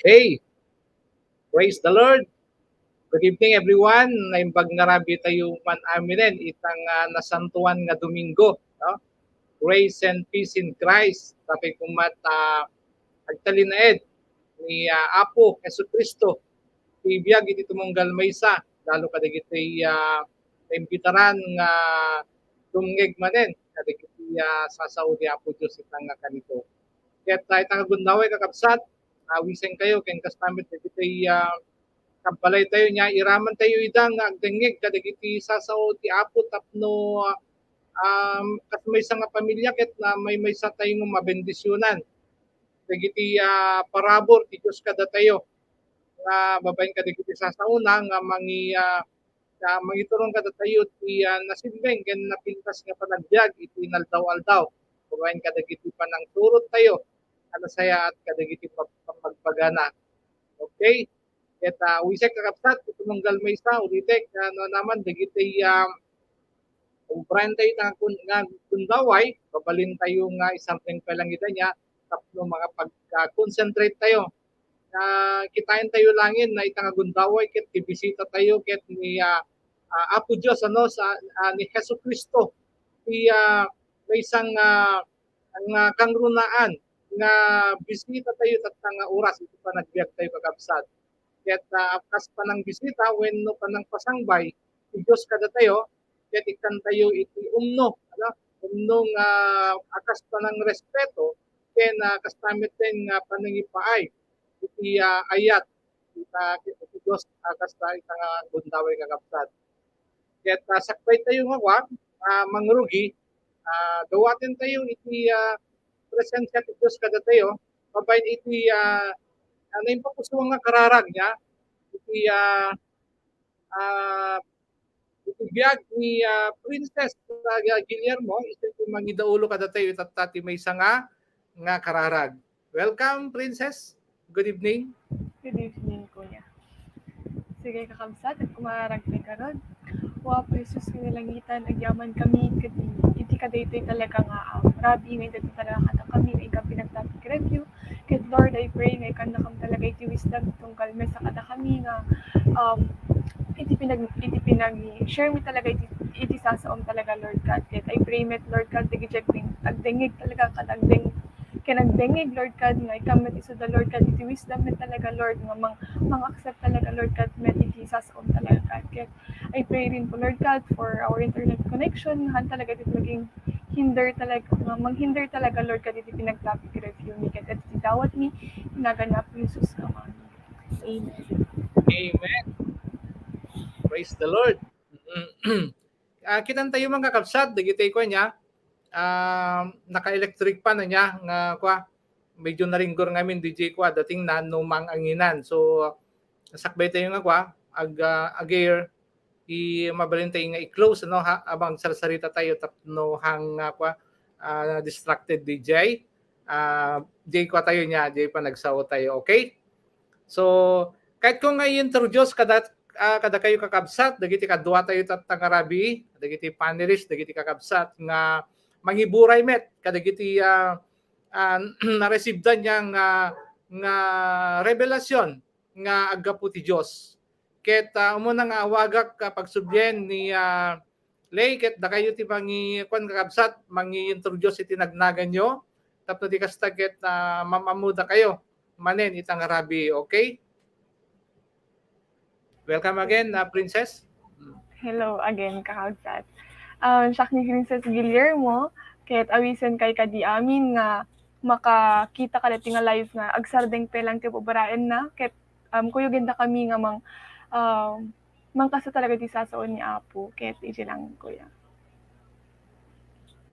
Okay. Praise the Lord. Good evening everyone. Naimbag nga rabi tayo man aminen itang nasantuan nga Domingo. No? Grace and peace in Christ. Tapos kumat agtalinaed ni Apo Jesu Kristo. Ibiyag iti tumunggal maysa. Lalo kadigiti imbitaran nga dumngeg manen. Kadigiti sa Saudi Apo Diyos itang kanito. Kaya tayo gundaway kakabsat. Wiseng kayo keng kastamit iti kampalay tayo niya iraman tayo idang agdengeg kadagiti sasao ti Apo tapno kat may nga pamilya ket na may sa tayo mabendisyonan dagiti parabor ti Dios kada tayo nga babaen kadagiti sasauna nga mangiturong kada tayo ti nasimbeng ken napintas nga panagbiag iti naldaw-aldaw babaen kadagiti panang turot tayo ano saya at kadagiti pagpagana. Okay? Ket wisek kakabsat tumunggal maysa ulitek naman dagiti umbran tayo nga kundaway babalin tayo nga isang lang ita niya tapno mga pag-concentrate tayo kitain tayo langin na itang gundaway ket ibisita tayo ket ni Apo Dios ano sa ni Hesus Kristo ti may isang ang kangrunaan nga bisita tayo tatang oras iti panagbiag tayo kakabsat. Ket kas panang bisita wenno panang pasangbay ti Dios kada tayo ket ikan tayo iti umno ano umno nga akas panang respeto ken kastamit ten nga panangipaay iti ayat iti Dios akas ta itang gundaway kakabsat. Ket sakbay tayo nga mangrugi gawaten tayo iti presensya ti Dios kada tayo babaen iti ano yung papusuang nga kararag niya iti biyag ni Princess Guillermo ito yung mangidaulo kada tayo itatati may nga kararag. Welcome Princess. Good evening. Good evening kuya. Sige kakabsat at kumarag tayo karon. Wa po Jesus kinilangitan agyaman kami iti kadaytoy talaga nga rabi nga iti talaga kada kami nga ikaw pinagtapik review. Ket Lord, I pray nga ikan na kam talaga iti wisdom itong kalme sa kada kami nga iti pinag-share mi talaga iti sasaom talaga Lord God. Ket I pray met Lord God agdengeg talaga kanagdengeg Lord God nga ikamet iso the Lord God iti wisdom met talaga Lord nga mang-accept talaga Lord God met iti sasaom talaga God. Ket I pray rin po Lord God for our internet connection han talaga iti maging manghinder talaga Lord God iti pinagtapik review mi ket iti dawat mi naganap Jesus Amen. Amen. Praise the Lord. Kitan tayo mga kakabsat dagiti ko niya naka-electric pa na niya nga medyo naringgor ngamin DJ ko dating na numang anginan. So sakbay tayo nga agir mabalintay nga i-close no ha, abang sarsarita tayo tapno hang distracted DJ. Jay ko tayo niya, Jay pa nagsaw tayo, okay? So, kahit kung nga i-introduce kada kayo kakabsat, dagiti kadwa tayo tatangarabi, dagiti panelist, dagiti kakabsat nga mangiburay met, kadagiti na-receive niya nga revelasyon nga agapu ti Dios. Ket umuna nga awagak pagsubyen ni Lay ket da kayo ti mangi kwan kakabsat, mangi-introduce iti nagnagan nyo, tapno di kasta ket mamamuda kayo manen itang arabi, okay? Welcome again, Princess. Hello again, kakabsat. Siya ni Princess Guillermo, ket awisen kay kadi amin nga makakita ka dati nga live nga agsardeng pelang ti bubaraen na, ket kuyo ganda kami nga mangkasa talaga di sasaon ni Apo, ket iti lang kuya.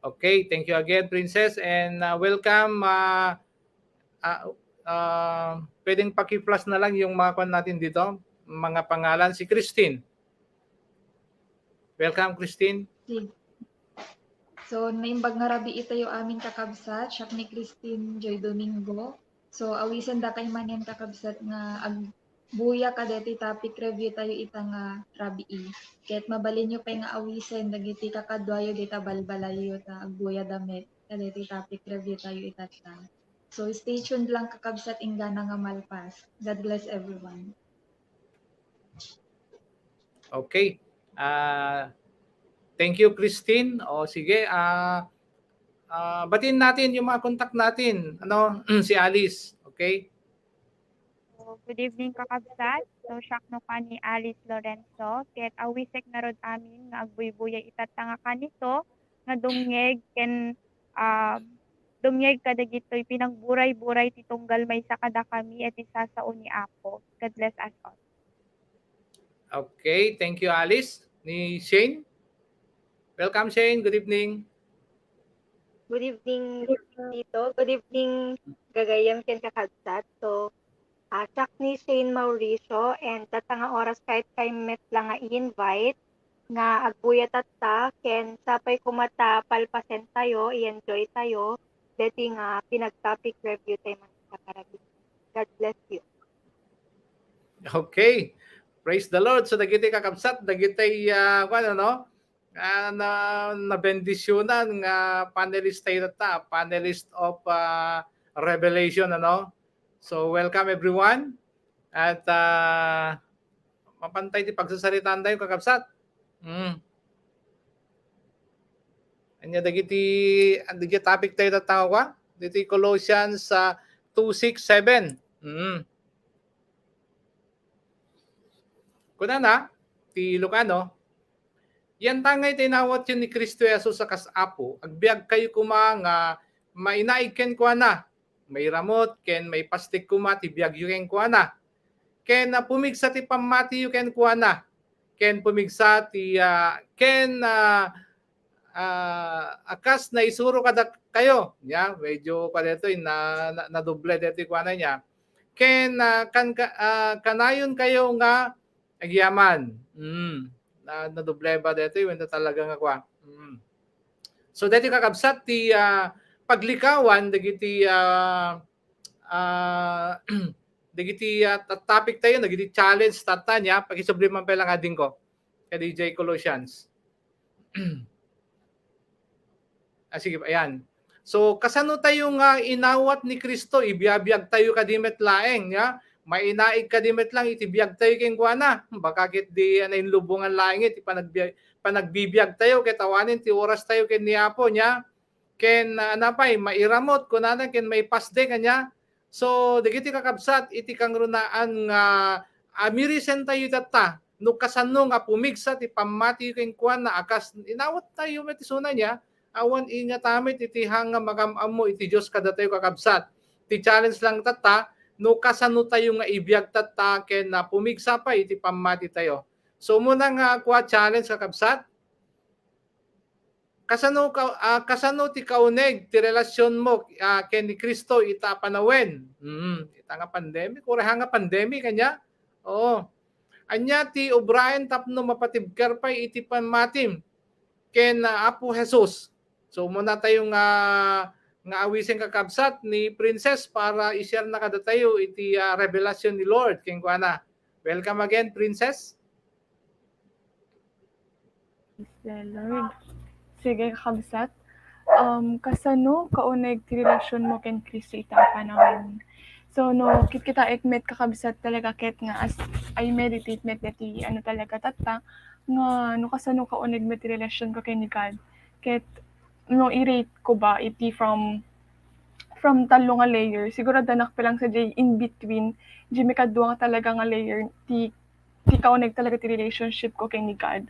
Okay, thank you again, Princess, and welcome. Pwedeng paki-flash na lang yung mga kwan natin dito, mga pangalan. Si Christine. Welcome, Christine. So, naimbag nga rabi ito yung aming kakabsat, siya ni Christine Joy Domingo. So, awisan da kay man yan kakabsat nga agbuya kadeti topic review tayo ita nga rabi i. Kahit mabalin nyo pa nga awisan, dagiti kakadwayo dita balbalayo ta agbuya damit, kadeti topic review tayo itata. So, stay tuned lang kakabsat ingana nga malpas. God bless everyone. Okay. Thank you, Christine. O sige, batiin natin yung mga contact natin. Ano, si Alice, okay? So, good evening kakabsat. So, siya no ka ni Alice Lorenzo. Ket awisek na rod amin nga agbuy-buya itatanga kanito nga dumyeg ken dumyeg kadagitoy pinagburay-buray ti tunggal may sakada kami at isasao ni Apo. God bless us all. Okay, thank you, Alice. Ni Shane? Welcome, Shane. Good evening. Good evening, Tito. Good evening, Gagayam ken kakabsat. So, siak ni Shane Mauricio and tatanga oras kahit kay met lang nga i-invite nga agbuya tatta ken sapay kumata palpasen tayo, i-enjoy tayo. Deti nga pinag-topic review tayo man sa karabi. God bless you. Okay. Praise the Lord. So dagiti kakabsat, dagiti na bendisyonan nga panelist tayo ta, panelist of Revelation, ano? So welcome everyone. At mapantay ti pagsasalitaan tayo kakabsat. Anya dagiti topic tayo tatawa, diti Colossians 2:6-7. Kuna na, ti Lucano, yan tangay tinawat yun ni Kristo Jesus sa kasapo, agbiag kayo kuma nga mainaig ken kwa na, may ramot, ken may pastik kuma, ti biag yu ken kwa na, ken pumigsa ti pamati yu ken kwa na, ken pumigsa ti, akas na isuro kada kayo, ya, medyo pa dito, na doble dito kwa na niya, ken kanayon kayo nga, agyaman. Na doble ba dito yung talaga nga kwa. So dito kakabsat ti paglikawan dagiti dagiti topic tayo dagiti challenge tatanya pagisublim pa lang ading ko kay DJ Colossians. Sige, ayan. So kasano tayo nga inawat ni Kristo, ibiyabiyag tayo kadimet laeng, ya? Mainaig kadimet lang itibiyag tayo ken kuana. Baka ket di na inlubungan laeng iti panagbibiyag tayo ket awanin ti oras tayo ken ni Apo nya. Ken anapay mairamot kunana ken may pasde kanya. So dagiti kakabsat iti kangrunaan nga amirisen tayo data. No kasano nga pumigsa ti pamati ken kuana akas inawat tayo met isuna nya. Awan inga tamit iti hanga magamamo iti Dios kada tayo kakabsat. Ti challenge lang tata no kasano tayo nga ibiyag tata ken na pumigsa pa iti pamati tayo. So muna nga kwa challenge kakabsat. Kasano ti kauneg ti relasyon mo ken ni Kristo ita panawen. Ita nga pandemic, ora nga pandemic kanya. Oo. Anya ti O'Brien tapno mapatibkar pa iti pamatim ken Apo Jesus. So muna tayo nga awisen kakabsat ni Princess para i-share na kada tayo iti revelation ni Lord ken kuana. Welcome again, Princess. Lord. Sige, kakabsat. Kasano kauneg ti relasyon mo ken Kristo ita panahon. So no, kit kita ekmet kakabsat talaga ket nga as I meditate met ti ano talaga tatta nga no kasano kauneg met ti relasyon ko ken ni God. Ket no i-rate ko ba iti from talo nga layer. Siguro danak pa lang sa J in between. Jimmy kadwa nga talaga nga layer ti kauneg talaga ti relationship ko ken ni God.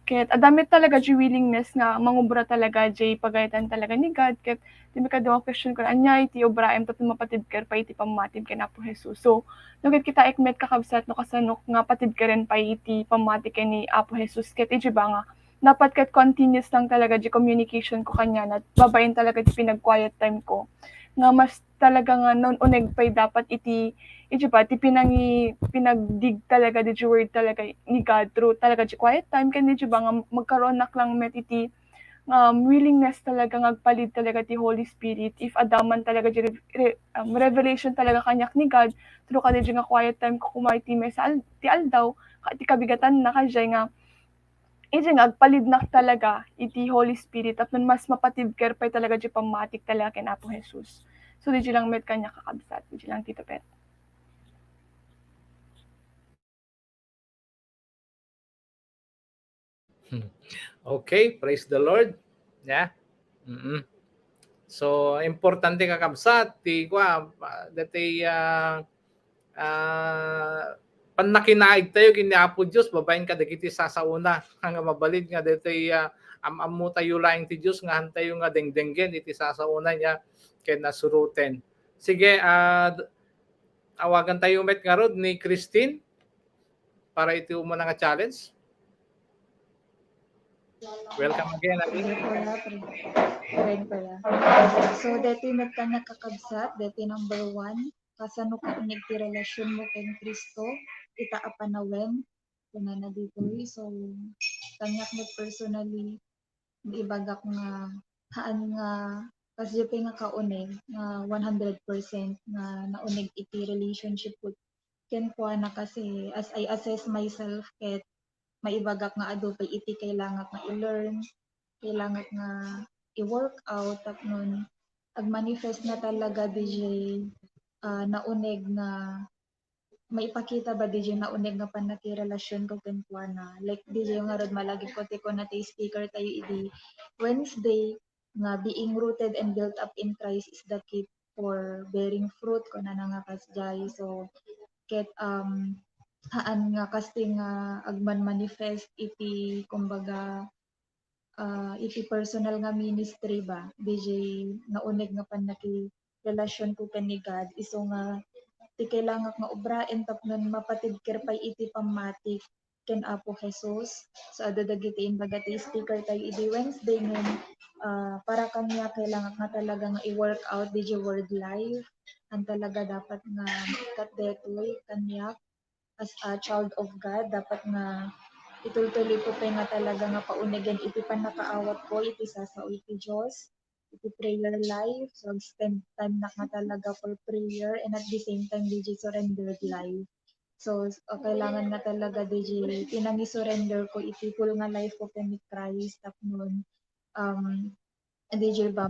Ket adamit talaga di willingness nga mangubra talaga di pagayatan talaga ni God. Ket di mi kadwa question ko anyay ti obraem tapno mapatibker pa iti pamatim ken Apo Jesus. So no ket kita ekmet kakabsat no kasano nga patibkeren pa iti pamati ken ni Apo Jesus. Ket iti ba nga dapat ket continuous lang talaga di communication ko kanya na babayin talaga di pinag-quiet time ko nga mas talaga nga non uneg pay dapat iti ba ti pinagdig talaga di word talaga ni God through talaga di quiet time ken di ba nga magkaroon nak lang met iti willingness talaga ngagpalid talaga ti Holy Spirit if adaman talaga di revelation talaga kanyak ni God through kada di nga quiet time ko kumay ti mesa ti aldaw ti kabigatan na kajay nga nga agpalid nak talaga iti Holy Spirit at nun mas mapatibker pa talaga di pamatik talaga ken Apo Jesus. So di lang met kanya kakabsat, di lang Tito Pet. Okay, praise the Lord. Yeah. So importante kakabsat ti dati panakinaig tayo kini Apo Dios babayin ka dagiti sasauna nga mabalid nga dati ammo tayo laing ti Dios nga hantayo nga dengdenggen iti sasauna niya ken nasuruten. Sige, awagan tayo met nga rod ni Christine para iti umuna nga challenge. Welcome again, Abi. So, deti met ka nakakabsat, deti number 1, kasano ka unig ti relasyon mo ken Kristo, ita apanawen, kunana dito. So, kanyak met personally, ibagak nga, haan nga, kasi nga kaunig, nga 100% nga naunig iti relationship ko ken kuana kasi as I assess myself ket maibagak nga adu pay iti kailangan nga i-learn, kailangan nga i-work out tapnon ag-manifest na talaga DJ nauneg nga maipakita ba DJ nauneg nga panaki relasyon ko ken kuana like DJ nga rod malagi ko ti ko na ti speaker tayo idi Wednesday nga being rooted and built up in Christ is the key for bearing fruit kuna na nga kasjay. So ket haan nga kasi nga agman manifest iti kumbaga iti personal nga ministry ba DJ nauneg nga panaki relasyon ko ken ni God iso nga ti kailangan nga obraen tapnon mapatibker pay iti pamatik ken Apo Jesus. So adu dagiti imbaga ti speaker tayo iti Wednesday ngem para kanya kailangan nga talaga nga i-work out DJ word life ang talaga dapat nga kat detoy kanya as a child of God dapat nga ituloy ko pa nga talaga nga paunigan iti panakaawat ko iti sasao iti Diyos iti prayer life so spend time na nga talaga for prayer and at the same time DJ surrendered life so kailangan nga talaga DJ tinangi surrender ko iti full nga life ko ken ni Christ tapnon DJ ba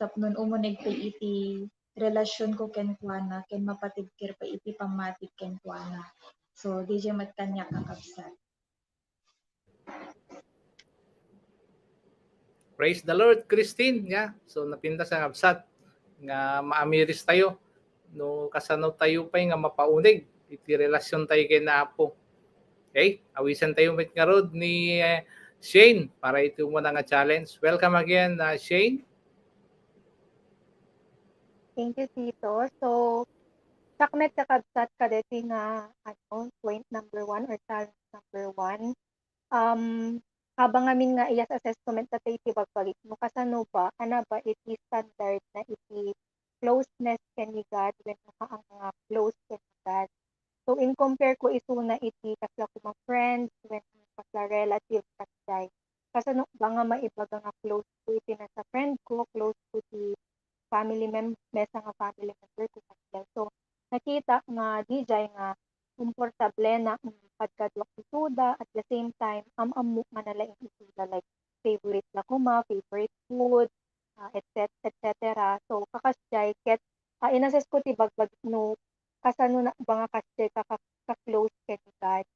tapnon umuneg pa iti relasyon ko ken kuana ken mapatibker pa iti pamatik ken kuana. So DJ mat kanya kakabsat. Praise the Lord, Christine. Yeah. So napinta sa kabsat nga maamiris tayo no kasano tayo pay nga mapaunig iti relasyon tayo kay na Apo. Okay? Awisan tayo met nga rod ni Shane para ito mo nga challenge. Welcome again, Shane. Thank you, Tito. So, sakmet kakabsat kadeti nga point number 1 or challenge number 1. Habang amin nga iyas assessment na tayo tibagpalit mo kasano ba, ana ba iti standard na iti closeness ken ni God when ang close ken ni God. So in compare ko isuna iti kasla ko mga friends when kasla relative kasjay. Kasano ba nga maibaga nga close to iti na sa friend ko, close to ti family mesa nga family member ko kasjay. So nakita nga DJ nga komportable na pagkadwak isuda at the same time amamu nga nalaing isuda like favorite na kuma, favorite food, etc. So kakasjay ket inassess ko ti bagbag no kasano na ba nga kasjay ka-close ken ni God.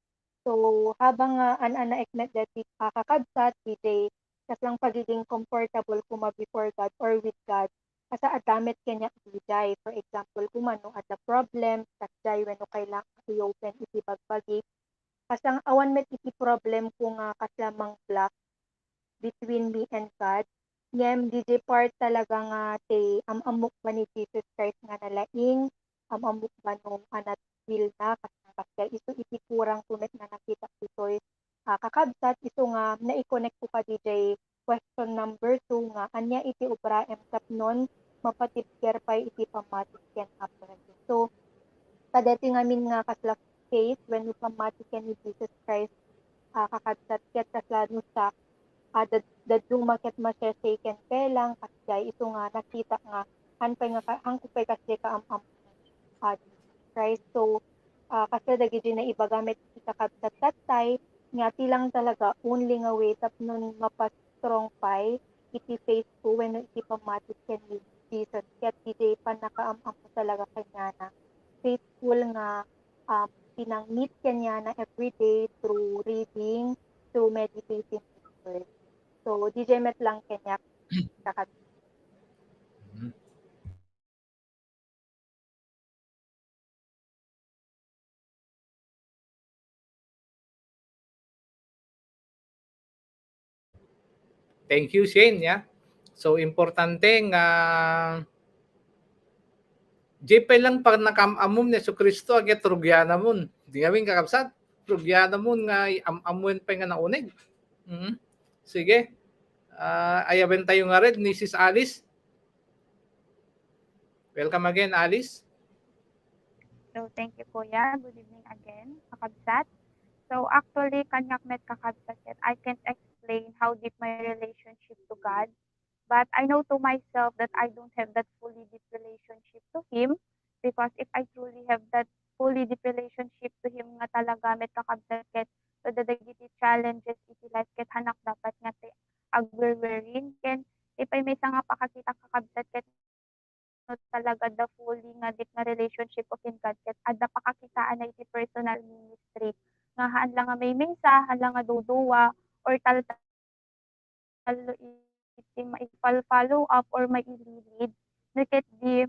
So habang an ekmet dati kakabsat DJ kaslang pagiging comfortable kuma before God or with God asa adamit kanya DJ. For example, kumano at the problem kasjay wenno kailangan i-open iti bagbagi kasang awan met iti problem ko nga kaslamang block between me and God. Ngem DJ part talaga nga te amok ba ni Jesus Christ nga nalaing amok ba nung anat will na kasya iso iti kurang tumet na nakita ito'y kakabsat iso nga na-connect ko ka DJ question number 2 nga anya iti ubra sapnon mapatipker pa iti pamatik ken apprentice. So kadeti ngamin nga kasla case when we pamatik ken ni Jesus Christ kakabsat ket kasla no sa dadung market masya-shaken kelang kasjay iso nga nakita nga hanpay nga hangkupay kasjay ka Christ. So kasi dagiti na iba gamit ikakabsat tatay nga tilang talaga only nga way tapnon mapastrong pay iti faith ko when iti pamatik ken ni Jesus ket iti panakaamam ko talaga kanya na faithful nga pinang-meet kanya na everyday through reading, through meditating His word. So DJ met lang kanya kakabsat. Thank you, Shane. Yeah. So, importante nga JP lang pag nakamamom ni Kristo agad trugyana mun. Di gawin kakabsat. Trugyana mun nga amamuin pa nga naunig. Sige. Ayawen tayo nga rin ni Sis Alice. Welcome again, Alice. So thank you Kuya. Good evening again, kakabsat. So actually, kanyak met kakabsat yet I can't explain how deep my relationship to God. But I know to myself that I don't have that fully deep relationship to Him because if I truly have that fully deep relationship to Him nga talaga met kakabsat ket so dadagiti challenges iti life ket hanak dapat nga ti agwerwerin ken if I may nga pakakita kakabsat ket no talaga the fully nga deep nga relationship of in God ket adda pakakitaan na iti personal ministry nga haan lang nga may mensa, haan lang nga duduwa or talo iti maipal-follow up or maililid no ket di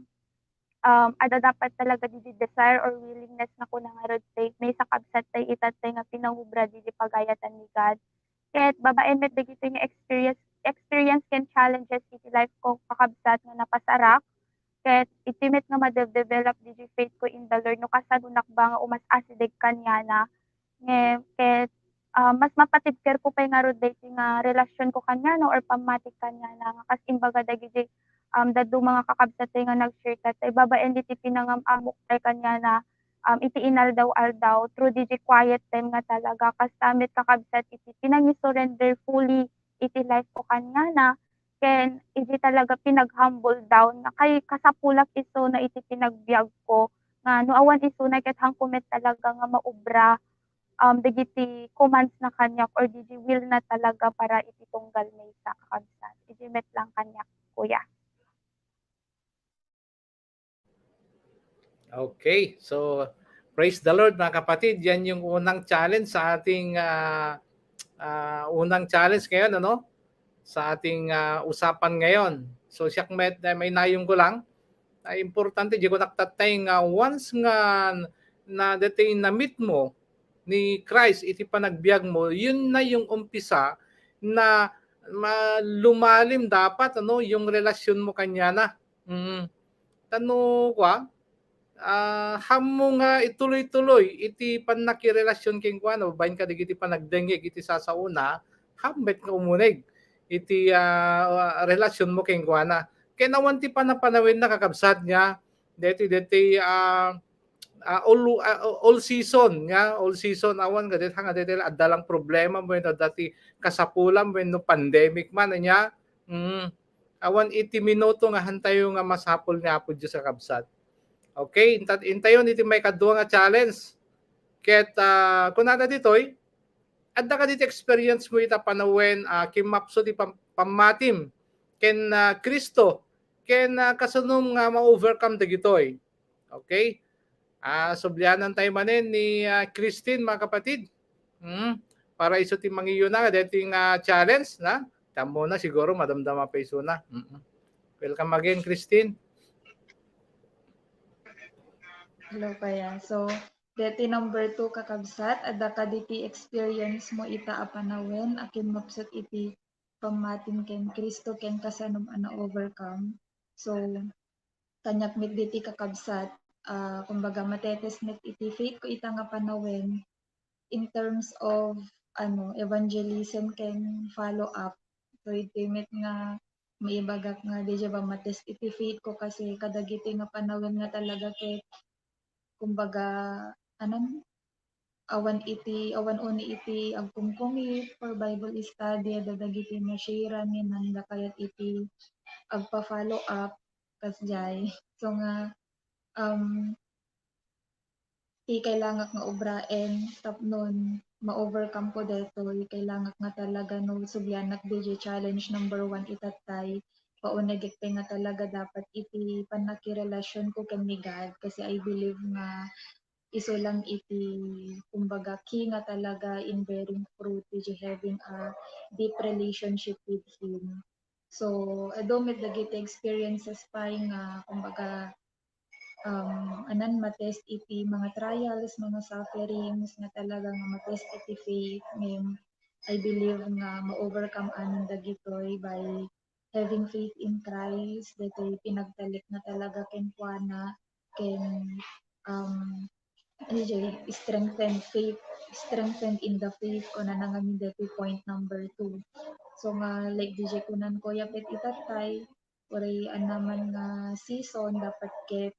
ada dapat talaga di desire or willingness na kuna nga rod tay may sakabsat tay itatay nga pinahubra di pagayatan ni God ket babaen met dagiti nga experience ken challenges iti life ko kakabsat nga napasarak ket iti met nga ma-develop di faith ko in the Lord no kasadunak ba nga umas-asideg kanya na ket mas mapatibker ko pay nga rod daytoy nga relasyon ko kanya no or pamatik kanya na nga kas imbaga dagiti dadto mga kakabsat tay nga nag-share tay babaen iti pinangamamok tay kanya na iti inaldaw-aldaw through di quiet time nga talaga kas tamit kakabsat iti pinangi-surrender fully iti life ko kanya na ken iti talaga pinag-humble down na kay kasapulak iso na iti pinagbiag ko nga no awan iso na ket hangkumet talaga nga maubra dagiti commands na kanyak or di will na talaga para iti tunggal may sa kakabsat. Iti met lang kanyak, kuya. Okay. So, praise the Lord mga kapatid. Yan yung unang challenge sa ating unang challenge ngayon, ano? Sa ating usapan ngayon. So, siyak may nayong ko lang. Importante, di ko naktatay nga once nga na dating na-meet mo ni Christ, iti panagbiag mo, yun na yung umpisa na lumalim dapat ano yung relasyon mo kanya na. Tano kwa, hamo nga ituloy-tuloy iti panakirelasyon king kuano bain ka digiti panagdengeg iti sasauna, hambet nga umunig iti relasyon mo king kuana. Kaya nawan ti panapanawin na kakabsat niya, deti all season nga all season awan gadet hanga detel adalang problema mo no dati kasapulan mo no pandemic man nya awan iti minuto nga hantayo nga masapol nga po Diyos sa kabsat. Okay, intayon iti may kadua nga challenge. Ket kunada ditoy adda ka dito experience mo ita panawen kimapso di pamatim ken Kristo ken kasunum nga ma-overcome dagitoy. Okay? Sublianan tayo manen ni Christine mga kapatid. Para iso ti mangiyo na dating challenge na. Tamo na siguro madamdama pa iso na. Welcome again Christine. Hello kaya. So, deti number 2 kakabsat, adda ka diti experience mo ita apanawen, akin mapsat iti pamatin ken Kristo ken kasanum ana overcome. So, kanyak mit diti kakabsat, kumbaga matetes met iti faith ko ita nga panawen in terms of evangelism ken follow up. So, iti met nga maibagak nga di ba matest iti faith ko kasi kadagiti nga panawen nga talaga ket kumbaga awan oni iti agkumkumit for Bible study dadagiti na share nanda kayat iti agpa-follow up kasjay. So nga ti kailangak nga obraen tapnon ma-overcome ko detoy kailangak nga talaga no subyanak DJ challenge number 1 itatay paunagit nga talaga dapat iti panakirelasyon ko ken ni God kasi I believe nga iso lang iti kumbaga key nga talaga in bearing fruit which having a deep relationship with Him. So, adomit dagiti experiences pa nga kumbaga matest iti mga trials, mga sufferings nga talaga nga matest iti faith ngayon I believe nga ma-overcome amin dagitoy by having faith in Christ ditoy pinagtalik na talaga ken kuana ken strengthened in the faith ko na nangamin dito point number 2. So nga like DJ kunan ko yapit itatay oray naman nga season dapat ket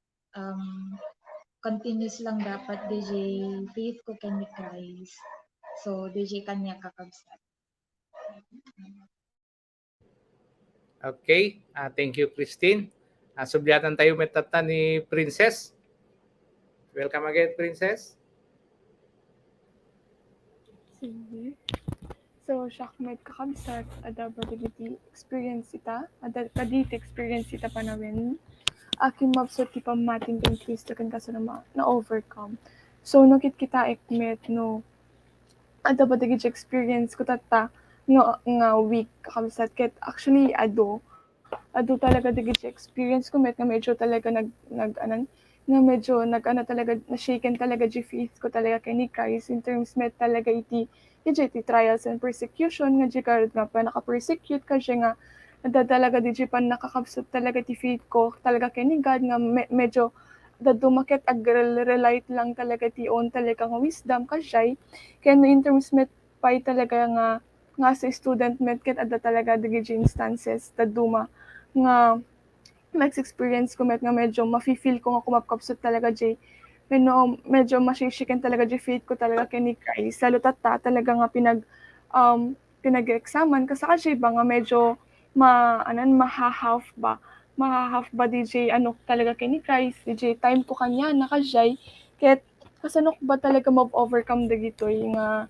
continuous lang dapat DJ faith ko ken ni Christ. So DJ kanya kakabsat. Okay, thank you Christine. Subyatan tayo metata ni Princess. Welcome again Princess. Sige. So, Shakmed kakabsat, ada badagiti experience ita, ada kaditi experience ita panawin. Aking mabsot ti pamating ken Kristo ken kaso na overcome. So, nakit kita ekmet no, ada badagiti experience ko tata nga week kakabsat ket actually ado talaga dagiti experience ko met nga medyo talaga nga medyo talaga na-shaken talaga di faith ko talaga kay ni Christ in terms met talaga iti trials and persecution nga di karod nga pa naka-persecute kasi nga nadadalaga di pan nakakabsat talaga ti faith ko talaga kay ni God nga medyo dumakit ag-relate lang talaga ti own talaga nga wisdom kasi kaya in terms met pay talaga nga sa student met ket adda talaga dagiti instances daduma nga next experience ko met nga medyo mafe-feel ko nga kumapkapsot talaga Jay. Medyo mashishiken talaga Jay faith ko talaga kay ni Christ. Lalo talaga nga pinag-examan kasi ba nga medyo mahahaf ba DJ talaga kay ni Christ. DJ time ko kanya nakajay ket kasanok ba talaga ma-overcome dagitoy nga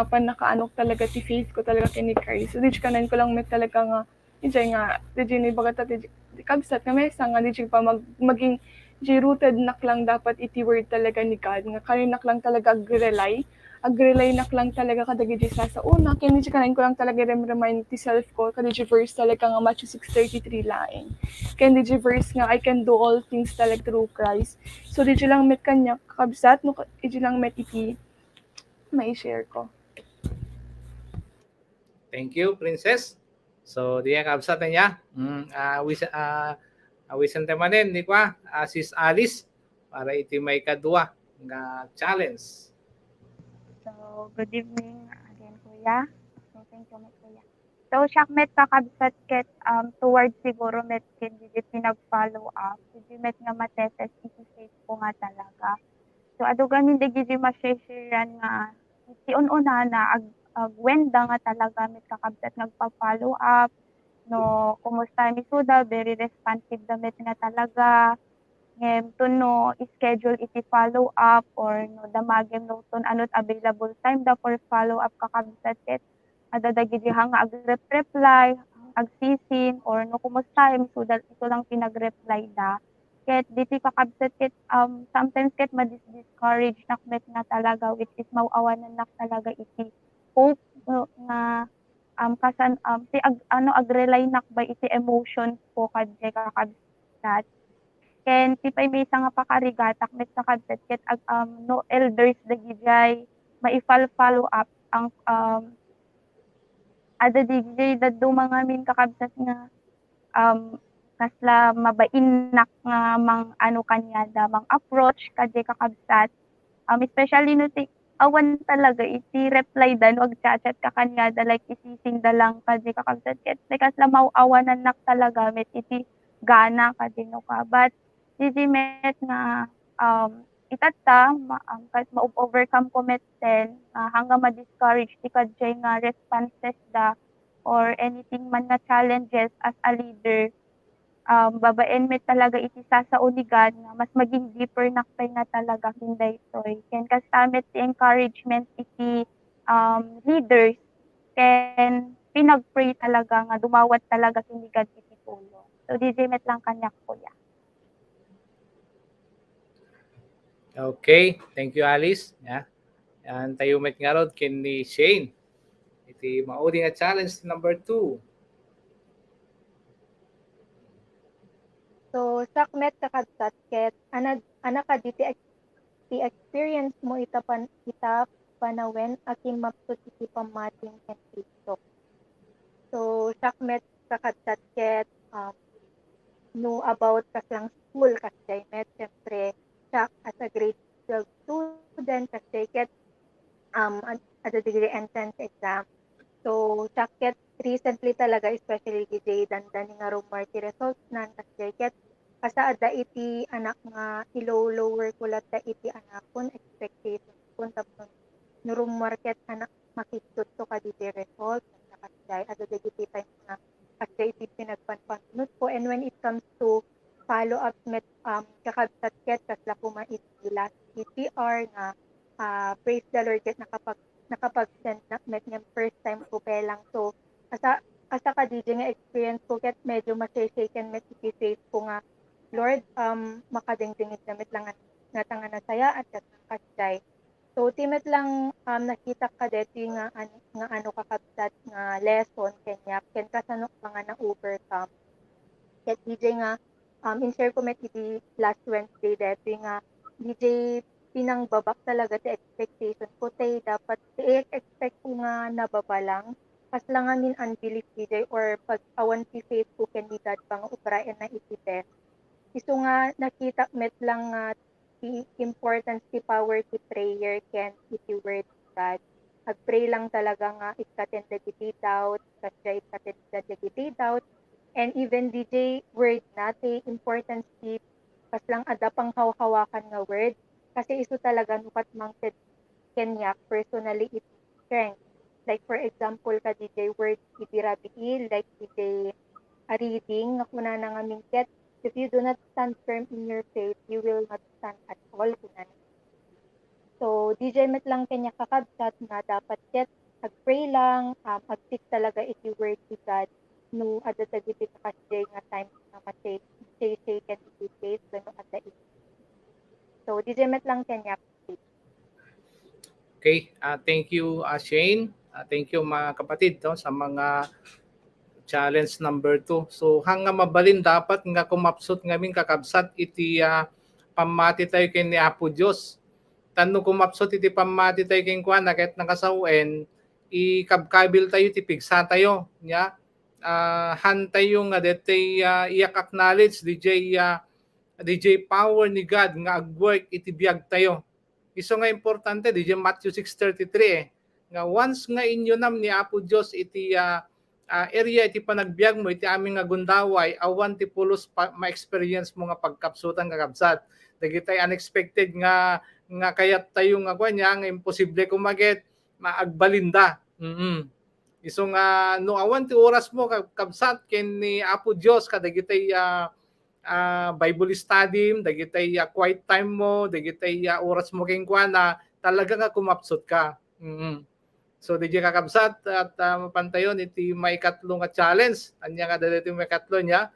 panakaanok talaga ti faith ko talaga kay ni Christ. So DJ kanan ko lang met talaga nga DJ nga DJ ni bagata kabsat nga may nga DJ pa maging rooted nak lang dapat iti word talaga ni God nga kanin nak lang talaga agrelay nak lang talaga kadagiti sa una kaya DJ kanan ko lang talaga remind ti self ko kadagiti verse talaga nga Matthew 6:33 laing kaya DJ verse nga I can do all things talaga through Christ. So DJ lang met kanya kabsat no DJ lang met iti may share ko. Thank you Princess. So diya kabsat niya. Awisan tayo manin di kwa Sis Alice para iti may kadua nga challenge. So, good evening again, Kuya. So, thank you, Kuya. So, Shakmet kakabsat ket towards siguro met ken di pinag-follow up. Di met nga matetes iti faith ko nga talaga. So adugamin dagiti ma-sharean nga iti ununana agwenda nga talaga met kakabsat nagpa-follow up no kumusta mi suda very responsive damit nga talaga ngem no schedule iti follow up or no damagem no tun anot available time da for follow up kakabsat ket ada dagiti nga agreply agsisin or no kumusta mi suda ito lang pinagreply da ket diti kakabsat ket sometimes ket ma-discourage nakmet na talaga which is mauawanan nak talaga iti hope no, nga ti ag-rely nak ba iti emotions po kadjay kakabsat ken ti pay maysa nga pakarigatak met kakabsat ket no elders dagijay maifal-follow up ang ada digijay dadto mga min kakabsat nga kasla mabainak nga ano kanya da mang approach kadjay kakabsat especially no ti awan talaga iti reply da no agchat-chat ka kanya da like isising da lang kadjay kakabsat ket kasla mauawanan nak talaga met iti gana kadjay no ka but iti met nga itatta kahit ma-overcome ko met ten hanggang ma-discourage ti kadjay nga responses da or anything man na challenges as a leader babaen met talaga iti sasaunigan nga mas maging deeper nakpay na talaga hinday toy ken kastamet ti encouragement iti leaders ken pinagpray talaga nga dumawat talaga kinigan iti tulong so DJ met lang kanyak kuya. Okay, thank you Alice. Yan tayo met nga rod ken ni Shane. Iti maudi nga challenge number 2. So, sakmet kakabsat ket anak ka ti experience mo ita panawen aking mapsut iti pamating ken TikTok. So, sakmet kakabsat ket no about kaslang school kasjay met syempre sak as a grade 12 student kasjay ket ada degree entrance exam. So, ket recently talaga especially DJ dandan nga rumor ti results nan kasjay ket kasaada iti anak nga lower kulat ta iti anakon expectation kun tapno no rumor ket anak makitut to kaditi result kasjay ada dagiti time nga kasjay iti pinagpanpanunot ko and when it comes to follow up met kakabsat ket kasla kuma iti last PPR nga praise the Lord ket nakapag-send na met nga first time ko pelang so asa ka DJ nga experience ko ket medyo ma-shaken met iti faith ko nga Lord makadingdingit damit lang nga tanga nasaya at kasjay so timet lang nakita ka deti nga ano kakabsat nga lesson kenya ken kasano nga na overcome ket DJ nga in-share ko met iti last Wednesday deti nga DJ pinangbabak talaga ti expectation ko tay dapat i-expect ko nga nababa lang kas lang amin unbelief DJ or pag awan ti faith ko ken ni God pang upraen na iti test isu nga nakita met lang nga ti importance ti power ti prayer ken iti word God agpray lang talaga nga ikaten dagiti doubt kasjay ikaten dagiti doubt and even DJ word na ti importance ti kas lang ada pang hawakan nga word kasi isu talaga nukat mangted kenyak personally iti strength like for example ka DJ word iti rabii like DJ a reading nga kuna nga mingket if you do not stand firm in your faith you will not stand at all kuna so DJ met lang kanya kakabsat nga dapat ket agpray lang agtik talaga iti word ti God no ada dagiti kasjay nga time nga ma-shaken iti faith wenno ada iti so DJ met lang kanya. Okay, thank you Shane. Thank you mga kapatid sa mga challenge number 2. So hanga mabalin dapat nga kumapsot ngamin kakabsat iti pamati tayo ken ni Apo Dios. Tanno kumapsot iti pamati tayo ken kuana ket nakasawen ikabkabil tayo ti pigsa tayo nya han tayo nga detay iyak acknowledge DJ power ni God nga agwork iti biag tayo. Iso nga importante DJ Matthew 6:33 nga once nga inyo nam ni Apo Dios iti area iti panagbiag mo iti aming nga gundaway awan ti pulos ma-experience mo nga pagkapsutan kakabsat. Dagiti unexpected nga kayat tayo nga kanya nga imposible kumaget maagbalinda. Iso nga no awan ti oras mo kabsat ken ni Apo Dios kadagiti Bible study, dagiti quiet time mo, dagiti oras mo ken kuana talaga nga kumapsot ka. So DJ kakabsat at mapantayon iti may katlo nga challenge. Anya nga dali iti may katlo niya.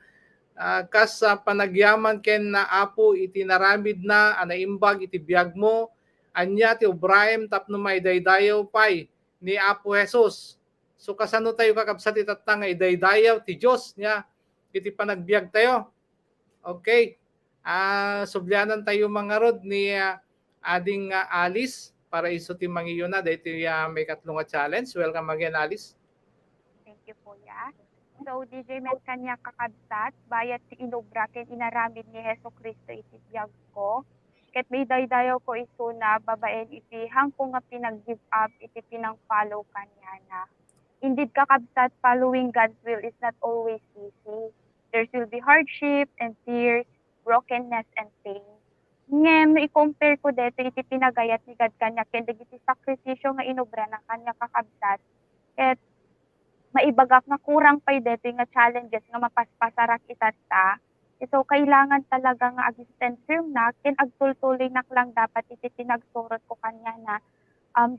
Kas panagyaman ken na Apo iti naramid na anaimbag iti biag mo. Anya ti Ibrahim tapno may daydayaw pay ni Apo Jesus. So kasano tayo kakabsat itatang nga idaydayaw ti Dios niya iti panagbiag tayo. Okay. Sublianan tayo mga rod ni ading Alice para iso ti mangiyo na dahito may katlong nga challenge. Welcome again, Alice. Thank you, Kuya. So, DJ Met kanya kakabsat, bayat si inobra ken inaramid ni Heso Kristo iti biyag ko. Ket may daydayaw ko iso na babaen iti hangko nga pinag-give up iti pinang-follow kanya na. Indeed, kakabsat, following God's will is not always easy. There will be hardship and tears, brokenness and pain. Ngem, i-compare ko dito iti pinagayat ni God kanya ken dagiti sakripisyo nga inobra ng kanya kakabsat. Ket maibagak nga kurang pay dito nga challenges nga mapaspasarak itata. So kailangan talaga nga ag-stand firm na ken agtultuloy na lang dapat iti tinagsurot ko kanya na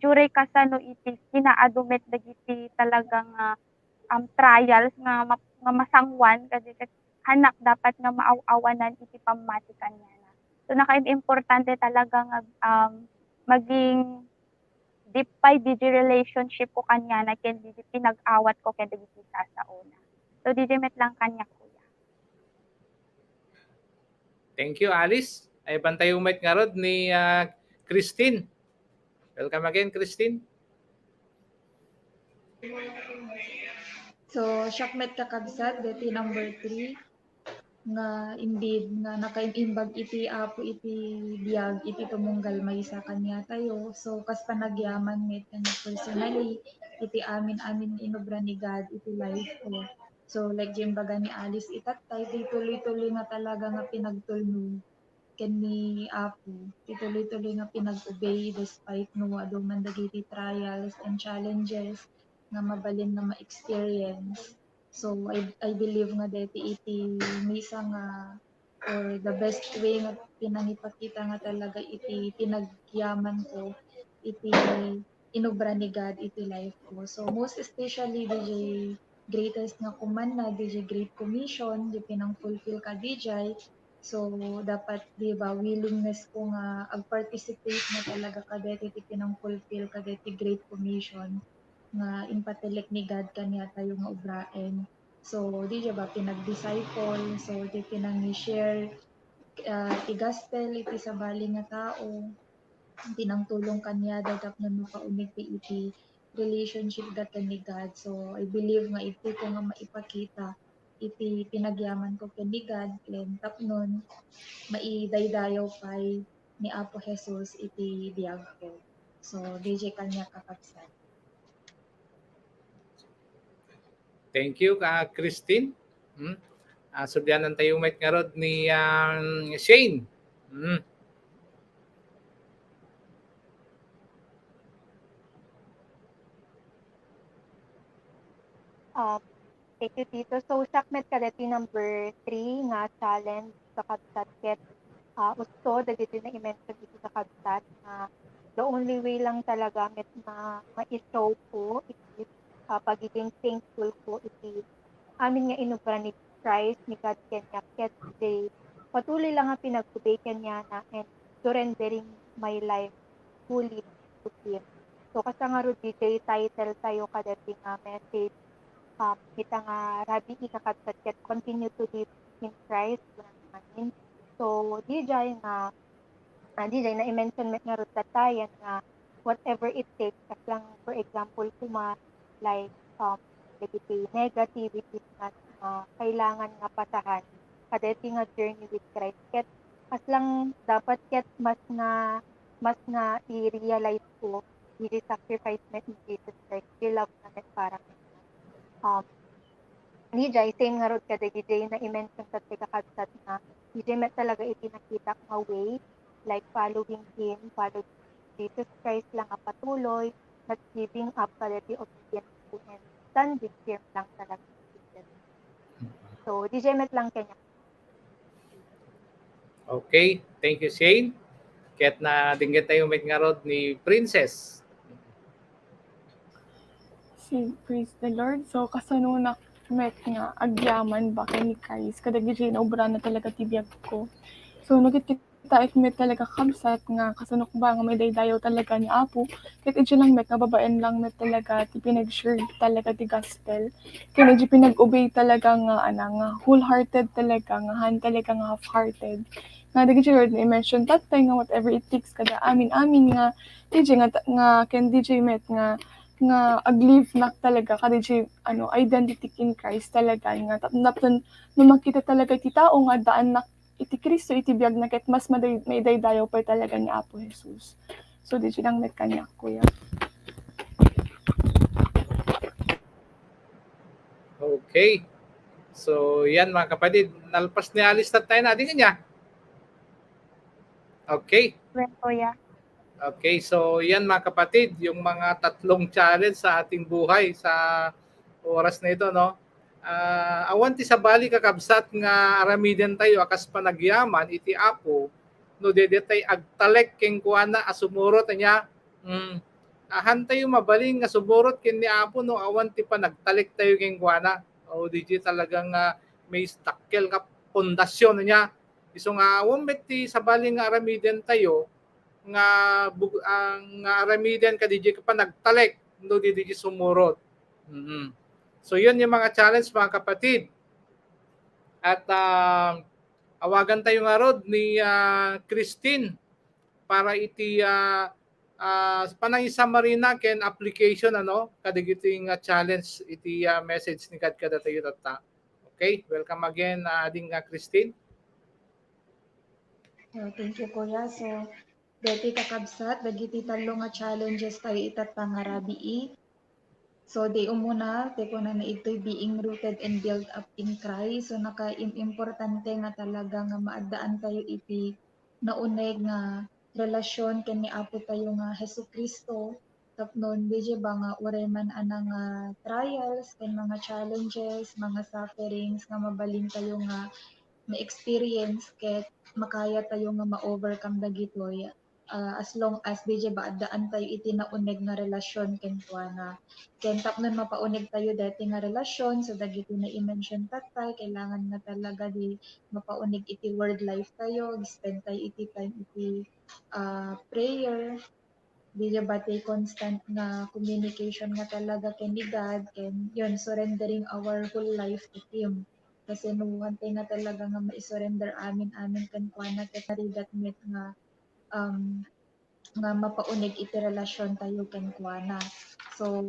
juray kasano iti kinaadumet dagiti talagang trials nga masangwan kasi hanak dapat nga maawanan iti pamati kanya na. So naka-importante talaga nga maging deep by DJ relationship ko kanya na ken DJ pinag-awat ko ken dagiti sa una. So DJ met lang kanya kuya. Thank you, Alice. Ay bantay umait nga rod ni Christine. Welcome again, Christine. So, Shakmet kakabsat, deti number 3, nga indeed, nga nakaimbag iti Apo iti biyag, iti tumunggal may sa kanya tayo. So, kas panagyaman met kanya personally, iti amin inobra ni God, iti life ko. So, like yung baga ni Alice itatay, di tuloy-tuloy nga talaga nga pinagtulnog ken ni Apo, ituloy-tuloy nga pinag-obey despite no ado man dagiti trials and challenges nga mabalin nga ma-experience. So I believe nga deti iti misa nga or the best way nga pinangipakita nga talaga iti pinagyaman ko iti inobra ni God iti life ko. So most especially DJ greatest nga kuman na DJ Great Commission di pinang-fulfill ka DJ. So, dapat, di ba, willingness ko nga ag-participate na talaga kadeti ti pinang-fulfill kadeti Great Commission nga impatelek ni God kanya tayo nga obraen. So, di ba, pinag-disciple, so, di pinang-share ti gospel, iti sabali nga tao, tinangtulong kanya, dadap na makaunig iti relationship datan ni God. So, I believe nga iti ko nga maipakita iti pinagyaman ko ken ni God ken tapnon maidaydayaw pay ni Apo Jesus iti biyag ko. So DJ kanya kakabsat. Thank you, Christine. Sudyanan tayo umait nga rod ni Shane. Thank you, Tito. So, Shakmet kadeti number 3 nga challenge sa kabsat ket usto dagiti na i-mention dito sa kabsat na the only way lang talaga met ma-show ko iti pagiging thankful ko iti amin nga inobra ni Christ ni God kanya ket they patuloy lang nga pinag-obey kanya na and surrendering my life fully to Him. So, kasanga ro DJ title tayo kadeti nga message kita nga rabi ikakabsat ket continue to live in Christ namin. So DJ na i-mention met nga rot tayan nga whatever it takes as lang for example like negative negativity na kailangan nga pasahan kadeti nga journey with Christ ket as lang dapat ket mas nga i-realize ko the sacrifice met ni Jesus Christ, the love na met para ni Jai, same nga rod kada DJ na i-mention sa kakabsat na DJ met talaga iti nakita nga way, like following him, follow Jesus Christ lang nga patuloy, not giving up kada ti obedience to and standing firm lang talaga. So, DJ met lang kanya. Okay, thank you, Shane. Kahit na dinggit tayo may ngarod ni Princess. Praise the Lord. So, kasanunak met nga agyaman ba kay ni Christ. Kada gijay na obra na talaga tibiyag ko. So, nagkita met talaga kabsat nga kasanok ba nga may daydayaw talaga ni Apo. Kahit iti lang met nga babaen lang met talaga ti pinag-share talaga ti gospel. Kaya iti pinag-obey talaga nga nga wholehearted talaga nga han talaga nga half-hearted. Nga DJ Lord na i-mention tatay nga whatever it takes kada amin nga DJ nga ken DJ met nga ag-live na talaga ka DJ identity in Christ talaga nga tapon no makita talaga ti tao nga daan na iti Kristo iti biag na ket mas may daydayaw pa talaga ni Apo Jesus. So DJ lang met kanya kuya. Okay. So, yan mga kapatid. Nalpas ni Alice tayo na. Di kanya. Okay. Well, kuya. Okay, so yan mga kapatid, yung mga tatlong challenge sa ating buhay sa oras na ito, no? Awan ti sabali kakabsat nga aramidan tayo akas panagyaman iti Apo no dedetay agtalek ken kuana asumurot niya. Ahan tayo mabaling nga sumurot ken ni Apo no awan ti panagtalek tayo ken kuana. O di talagang may stakkel ka pundasyon niya. Iso nga awan met ti sabali nga aramidan tayo nga aramidan ka DJ ka pa nagtalek no DJ sumurot. So yun yung mga challenge mga kapatid. At awagan tayo nga rod ni Christine para iti panang isa marina ken application kadigiting challenge iti message ni kad kada tayo tata. Okay, welcome again ading Christine. Thank you, Kuya. So, dati kakabsat, dagiti talo nga challenges tayo itat pangarabii. So, di umuna, te ko na ito'y being rooted and built up in Christ. So, importante nga talaga nga maadaan tayo iti nauneg nga relasyon ken ni Apo tayo nga Hesus Kristo. Tapnon, di ba nga ureman anang trials, ken mga challenges, mga sufferings, nga mabaling tayo nga ma-experience ket makaya tayo nga ma-overcome dagitoy. As long as DJ ba daan tayo iti nauneg nga relasyon ken kuana. Ken tapnon mapaunig tayo dati nga relasyon so dagiti na i-mention tatay kailangan nga talaga di mapaunig iti word life tayo, spend tayo iti time iti prayer. Di ba tay constant nga communication nga talaga ken ni God ken yun surrendering our whole life to Him. Kasi nuwan tayo nga talaga nga ma-surrender amin kan kuana ket narigat met nga mapaunig iti relasyon tayo ken kuana. So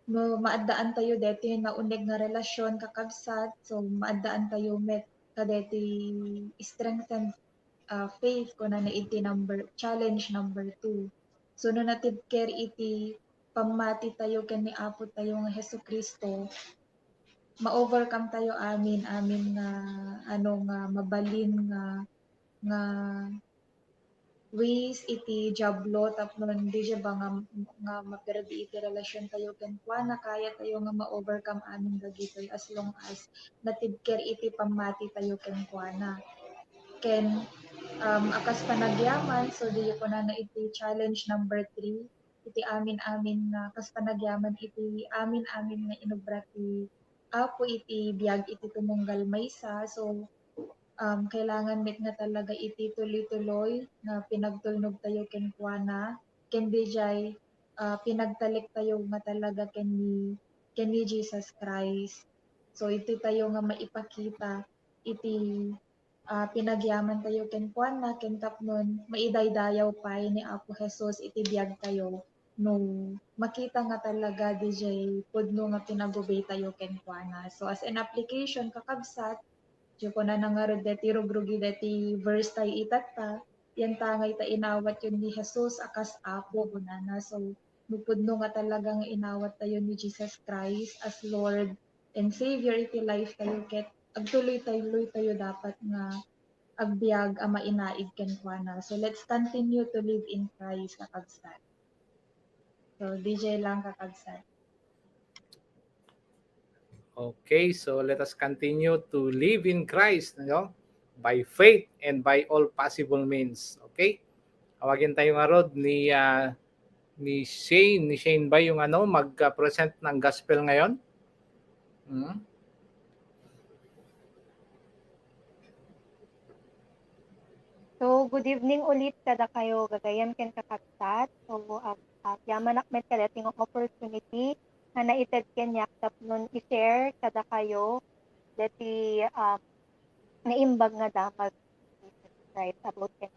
no maadaan tayo deti na uneg nga relasyon kakabsat so maadaan tayo met kadeti strengthen faith ko na iti challenge number 2. So no natid care iti pamati tayo ken ni Apo tayo nga Hesus Kristo ma-overcome tayo amin nga nga mabalin nga ways iti jablo tapnon di ba nga maperdi iti relasyon tayo ken kuana kaya tayo nga ma-overcome amin dagitoy as long as natibker iti pamati tayo ken kuana ken akas panagyaman so di ko na iti challenge number 3 iti amin nga kas panagyaman iti amin nga inubra ti Apo iti biag iti tumunggal maysa so kailangan met nga talaga iti tuloy-tuloy na pinagtulnog tayo ken kuana ken dijay pinagtalik tayo nga talaga ken ni Jesus Christ. So iti tayo nga maipakita iti pinagyaman tayo ken kuana ken tapnon maidaydayaw pay ni Apo Jesus iti biag tayo no makita nga talaga dijay pudno nga pinagubay tayo ken kuana. So as an application kakabsat Diyo ko na nangarod deti rugrugi deti verse tayo itata, yan tangay ta inawat yun ni Jesus akas Apo gunana. So, nupudno nga talagang inawat tayo ni Jesus Christ as Lord and Savior iti life tayo ket agtuloy tayo dapat nga agbiag a mainaig kenkwana. So let's continue to live in Christ kakabsat. So DJ lang kakabsat. Okay, so let us continue to live in Christ, no? By faith and by all possible means. Okay? Awagin tayo nga Rod ni Shane ba yung mag-present ng gospel ngayon? Hmm? So, good evening ulit kada kayo gagayam ken kakabsat. So, yaman akmet kada tingong opportunity nga naited ken yaktap nun i-share kada kayo dati naimbag nga damag right about ken.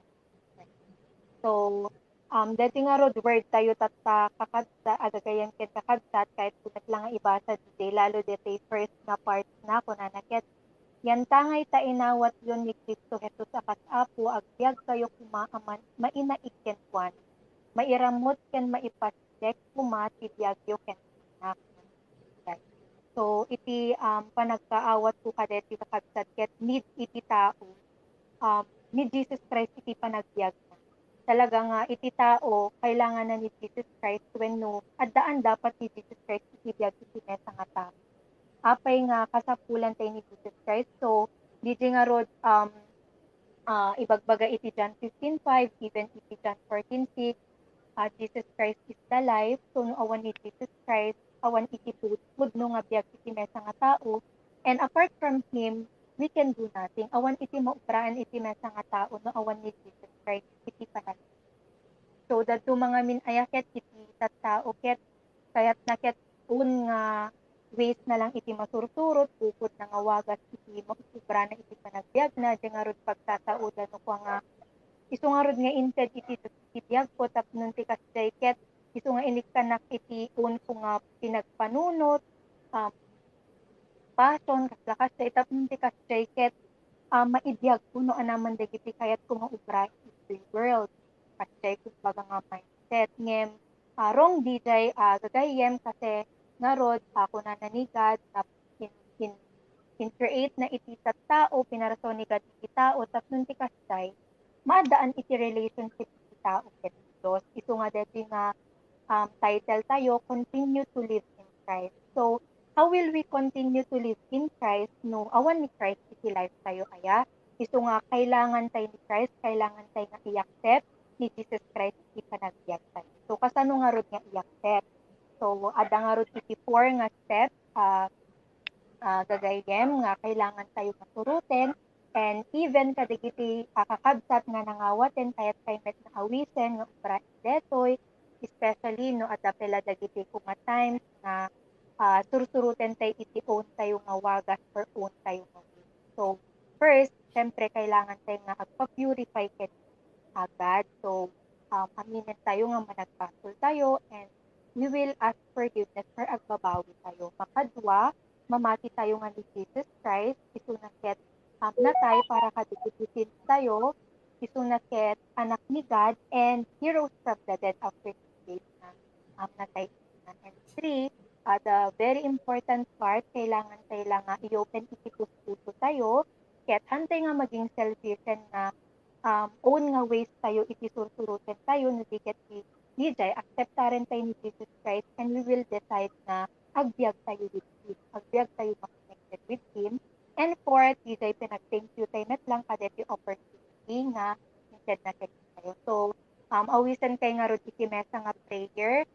So, dati nga rod word tayo tata kakabsat agagayan ken kakabsat kahit kunat lang nga ibasa dito lalo dito first na part na kunanaket yan tangay ta inawat yon ni Kristo Jesus akas apo agbyag kayo kumaaman mainaig ken kuan mairamot ken maipasdek kuma ti biagyo ken anak. So iti panagkaawat ko kadeti kakabsat ket need iti tao ni Jesus Christ iti panagbiag na. Talaga nga iti tao kailangan na ni Jesus Christ wenno addaan dapat ni Jesus Christ iti biag iti mesa nga tao. Apay nga kasapulan tayo ni Jesus Christ. So, DJ nga rod, ibagbaga iti John 15:5, even iti John 14:6, Jesus Christ is the life. So, no awan ni Jesus Christ, awan iti pudno nga biag iti mesa nga tao. And apart from Him, we can do nothing. Awan iti maubraan iti mesa nga tao, no awan ni Jesus Christ, iti panag. So, dadto mga minayaket iti tattao ket, kayat na ket un nga ways na lang iti masursurot, bukod na nga wagas iti mausubra na iti panagbiag na, di nga rod pagtataudan no ko nga, iso nga rod nga inted iti biag ko, tapnon ti kasday ket, iso nga inikanak iti un ko nga pinagpanunot, passion, kaslakas day, tapnon ti kasday ket, maibiyag ko no anaman dagiti kayat ko maubra iti world, kasday ko baga nga mindset, ngem, wrong DJ, gagayem kasi, nga rod ako na nanigad in create na iti tao pinarason ni God iti tao tapnon ti kasay maadaan iti relationship iti tao ket Dios isu nga deti nga title tayo continue to live in Christ. So how will we continue to live in Christ no awan ni Christ iti life tayo aya isu nga kailangan tayo ni Christ kailangan tayo nga i-accept ni Jesus Christ iti panagbiag tayo. So kasano nga rod nga i-accept. So, ada nga ro iti 4 nga step, gagayem nga kailangan tayo masurutin, and even kadagiti kakabsat nga nangawaten kayat kay met na awisen nga ubra detoy, especially no at apela dagiti kuma times nga sursurutin tayo iti own tayo nga wagas or own tayo nga way. So, first, syempre kailangan tayo nga agpa-purify ket agad. So, aminin tayo nga managpasol tayo and we will ask forgiveness for agbabawi tayo. Makadwa, mamati tayo nga ni Jesus Christ, isunaket natay para kadikitisin tayo, isunaket anak ni God, and he rose from the dead after 3 days na natay. And 3, the very important part, kailangan tayo lang nga i-open iti puso tayo, ket hantay nga maging selfish na own nga ways tayo iti sursurutin tayo, no diket DJ, acceptaren tayo ni Jesus Christ and we will decide na agbiag tayo with Him. Agbiag tayo connected with Him. And fourth, DJ, pinag-thank you tayo net lang kadeti opportunity nga instead na ket tayo. So, awisan kayo nga rod iti mesa nga prayer,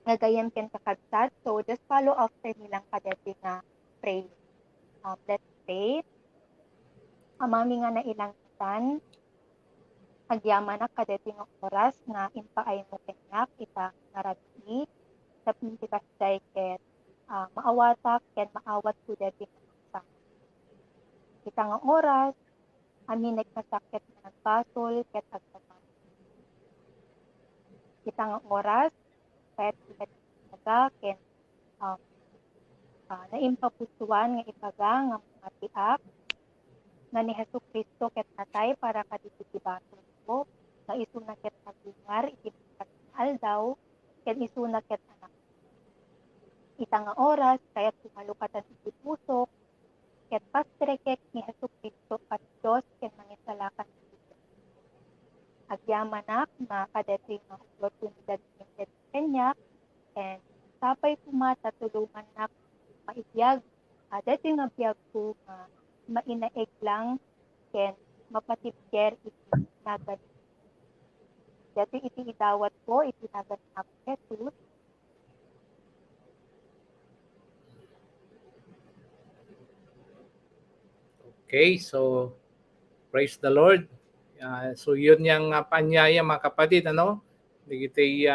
ngagayem ken kakabsat. So, just follow after nilang kadeti nga prayer. Let's pray. Amami nga na ilang itan, agyaman na kadeti nga oras nga impaay mo kenyak ita narabi tapno ti kasday ket maawatak ken maawat ko deti nga ita nga oras amin nagpasakit nga nagpasol ket agpasol ita nga oras ket itaga ken naimpapusuan nga ipaga nga mga tiak nga ni Jesucristo ket natay para kaditi basol ko nga isuna ket agungar iti aldaw ken isuna ket anak. ita nga oras, kaya't tumalukatan iti puso, ket pastrekek ni Jesucristo at Diyos, ken mangisalakan iti agyamanak, makadetoy nga oportunidad ng kanya, and sapay kumata tulungan nak maibiyag, detoy nga biyag ko mainaeg lang, ken mapatipker iti nagan. Detoy iti idawat ko, iti nagan ako Jesus. Okay, so praise the Lord. So yun yung panyaya mga kapatid, ano? Digiti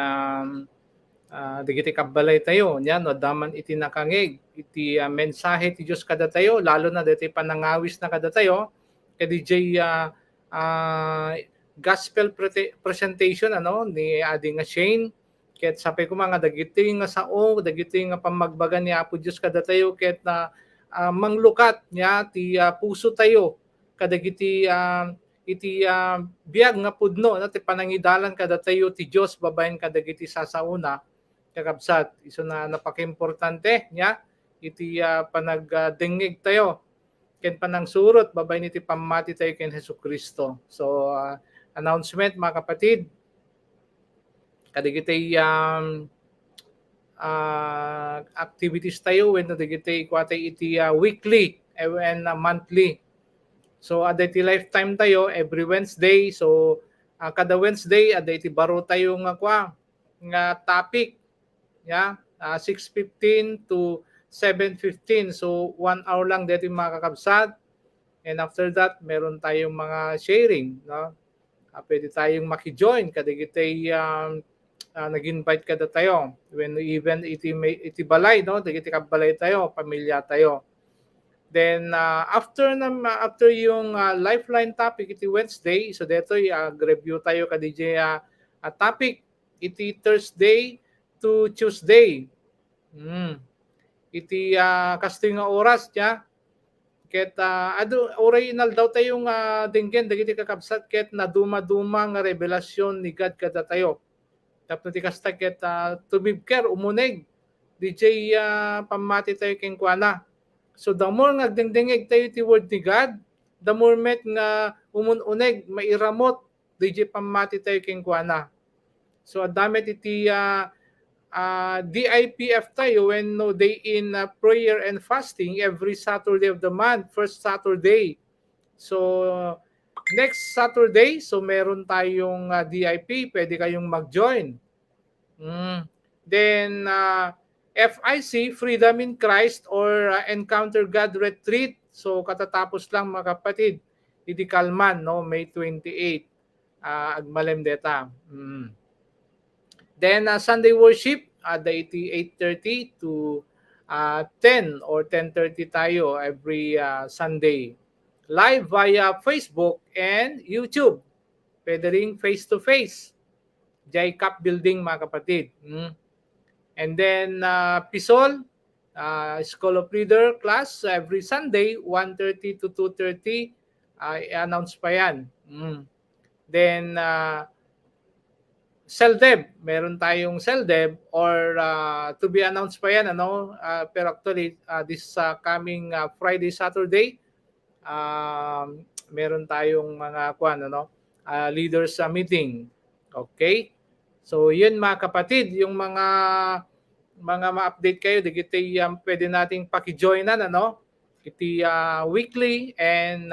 digiti kabalay tayo, nya no daman iti nakangeg iti mensahe ti Dios kada tayo, lalo na diti panangawis na kada tayo, kadi gospel presentation ano ni adi nga Shane, ket sapay ko mga dagiti nga sao, dagiti nga pamagbaga ni Apo Dios kada tayo, ket na manglukat niya ti puso tayo kadagiti iti biag nga pudno na ti panangidalan kada tayo ti Dios babaen kadagiti sasauna kakabsat. Iso na napaka-importante niya iti panagdengeg tayo ken panangsurot babaen iti pamati tayo ken Hesukristo. So announcement mga kapatid, kadagiti activities tayo when digiti kwatay iti weekly and monthly. So ada iti lifetime tayo every Wednesday. So kada Wednesday ada iti baro tayo nga topic, yeah, 6:15 to 7:15. So 1 hour lang dito mga kakabsat. And after that, meron tayong mga sharing, no? Pwede tayong maki-join kadigiti nag-invite kada tayo when even iti balay, no, dagiti kabalay tayo, pamilya tayo. Then after yung lifeline topic iti Wednesday, so dito review tayo kadiji topic iti Thursday to Tuesday. Iti kastoy nga oras nya ket original daw tayong denggen dagiti kakabsat ket naduma-duma nga revelasyon ni God kada tayo. Tapno ti kasta ket tumibker umuneg DJ pamati tayo ken kuana. So the more nga dengdengeg tayo ti word ni God, the more met nga umununeg mairamot DJ pamati tayo ken kuana. So adamit iti DIPF tayo when no day in prayer and fasting every Saturday of the month, first Saturday. So next Saturday, so meron tayong DIP, pwede kayong mag-join. Then FIC, Freedom in Christ or Encounter God Retreat. So katatapos lang mga kapatid, iti Kalman, no, May 28, agmalem deta. Then Sunday worship, iti 8:30 to 10 or 10:30 tayo every Sunday. Live via Facebook and YouTube. Pwede rin face-to-face. JCAP building mga kapatid. And then PISOL, School of Leader class every Sunday 1:30 to 2:30, i-announce pa yan. Then CELDEB, meron tayong CELDEB or to be announced pa yan, ano? Pero actually this coming Friday, Saturday, meron tayong mga leaders meeting. Okay? So yun mga kapatid, yung mga ma-update kayo, digiti pwede nating paki-joinan, ano? Iti weekly and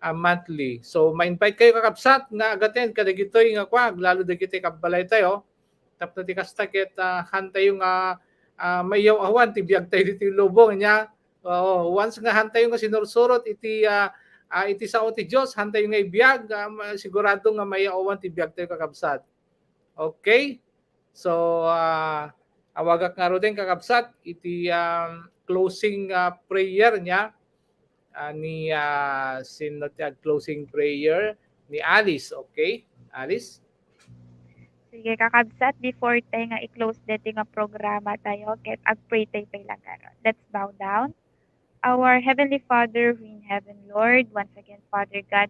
monthly. So ma-invite kayo kakabsat nga agaten kadagitoy nga kwag lalo dagiti kabalay tayo. Tapno ti kasta ket hantay yung mayaw awan ti biag tayo diti lubong nya. Once nga hantay nga sinursurot iti iti sao ti Dios, hantay nga ibiyag, sigurado nga mayaw awan ti biag tayo kakabsat. Okay? So awagak nga rin kakabsat iti closing prayer niya ni closing prayer ni Alice. Okay? Alice? Sige kakabsat, before tayo nga i-close dito nga programa tayo, ket ag-pray tayo lang karon. Let's bow down. Our Heavenly Father who in heaven, Lord, once again, Father God,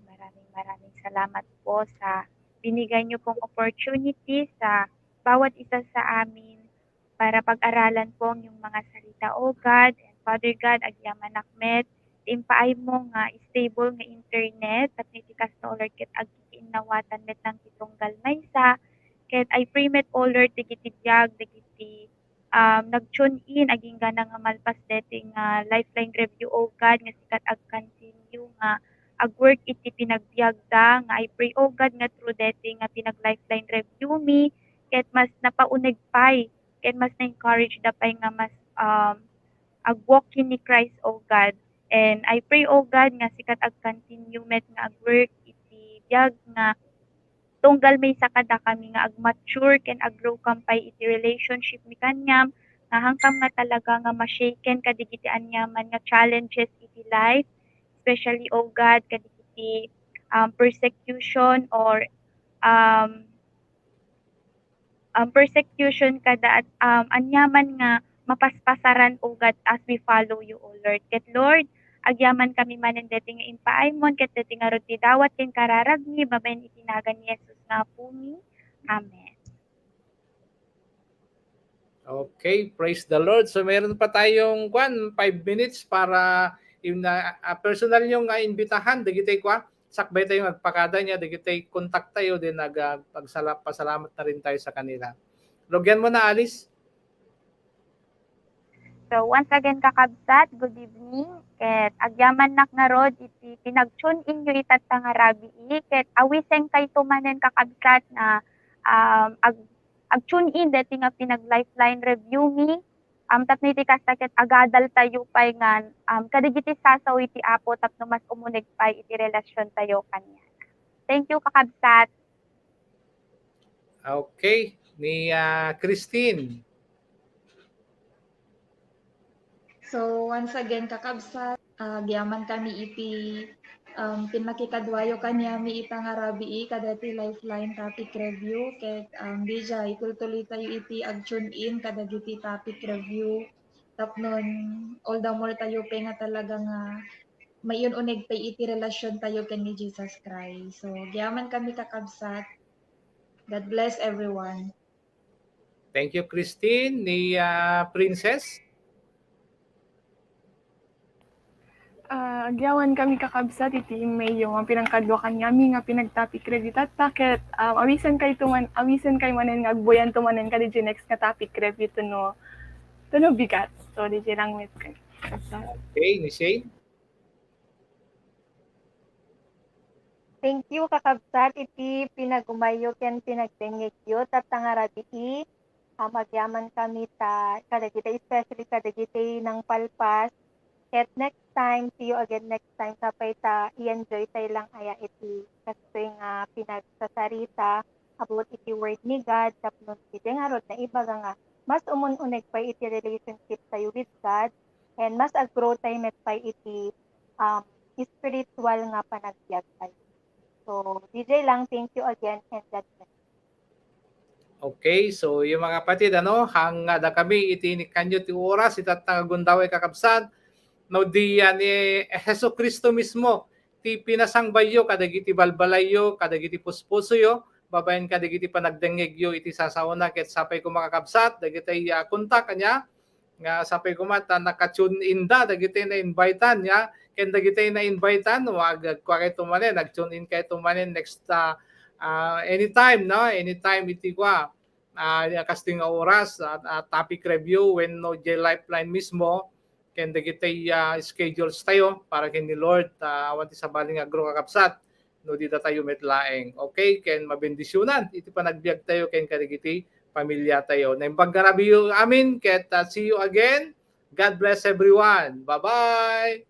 maraming salamat po sa binigay niyo pong opportunity sa bawat isa sa amin para pag-aralan po ang yung mga salita, O God, and Father God, agyaman nakmet, impaay mo nga stable nga internet, at nitikas na, O Lord, ket agkikinawatan met ng kitunggal maysa, ket I pray met, O Lord, digiti biyag, digiti nag-tune in, aging gana nga malpas deti nga lifeline review, O God, nga sikat ag-continue nga ag-work iti pinagbiag da, nga I pray, O God, nga through deti nga pinag-lifeline review me, ket mas napaunig pay, ket mas na-encourage da pay nga mas ag-walk in ni Christ, O God. And I pray, O God, nga sikat ag-continue met nga ag-work iti biag nga tunggal may sakada kami nga ag-mature ken ag-grow kampay iti relationship mi kanyam, nga hangkam nga talaga nga ma-shaken kadigiti anyaman nga challenges iti life, especially, O God, kadigiti persecution or um, persecution kada at anyaman nga mapaspasaran, O God, as we follow you, O Lord. Ket Lord, agyaman kami manen deti nga impaaymon ket deti nga rod ti dawat ken kararagmi babaen itinagan ni Jesus nga pumi. Amen. Okay, praise the Lord. So meron pa tayong 5 minutes para yung personal yung imbitahan, dagitay kwa sakbay tayo magpakada niya, dagitay contact tayo din pasalamat na rin tayo sa kanila. Logyan mo na, Alice. So once again kakabsat, good evening. Ket agyaman nak nga rod iti pinag-tune in yu itat nga rabi ket awiseng kay tumanen kakabsat na ag-tune in deti nga pinag-lifeline review me. Tapno iti kastakit agadal tayo pay nga kadigiti sasaw iti apo tapno mas umunig pay iti relasyon tayo kanya. Thank you kakabsat. Okay, ni Christine. So once again kakabsat, giyaman kami iti pinakikadwayo kanya mi ita nga rabii kadati lifeline topic review ket dijay tultuloy tayo iti ag-tune in kadagiti topic review tapnon all the more tayo pe nga talaga nga mayon uneg pay iti relasyon tayo ken ni Jesus Christ. So giyaman kami kakabsat. God bless everyone. Thank you, Christine. Ni Princess. Agyawan kami kakabsat iti email ang pinangkadwa kanyami nga pinag-topic review tat paket awisan kay manen nga agbuyan tumanen ka di next nga topic review tuno bigat. So di lang met kay. Okay, ni Shane. Thank you kakabsat iti pinagumayo ken pinagtengekyo tatangarabii magyaman kami ta kadagiti especially kadagiti ng palpas. At next time, see you again next time. Kapay ta, i-enjoy tayo lang aya iti kasi nga pinagsasarita about iti word ni God. Tapos iti nga rod na iba nga mas umununeg pa iti relationship tayo with God and mas ag-grow tayo met pa iti spiritual nga panagbiag tayo. So, DJ lang, thank you again and God bless. Okay, so yung mga kapatid, hanga da kami iti kanyo ti oras itat gundaway kakabsat. No di ni Hesus Kristo mismo ti pinasangbayo kadagiti balbalayo kadagiti puspusoyo babaen kadagiti panagdengegyo iti sasauna ket sapay ko makakabsat dagiti kontak kanya nga sapay ko mata naka-tune in da dagiti na invitean niya ken dagiti na invitean wag kay tumanen nag-tune in kay tumanen next anytime anytime iti kwa casting oras topic review when no J Lifeline mismo ken dagiti schedules tayo para ken ni Lord awan ti sabaling agro kakabsat no dita tayo metlaeng. Okay, ken mabendisyonan iti panagbiag tayo ken kadagiti pamilya tayo. Naimbag garabiyo amin ket see you again. God bless everyone. Bye-bye.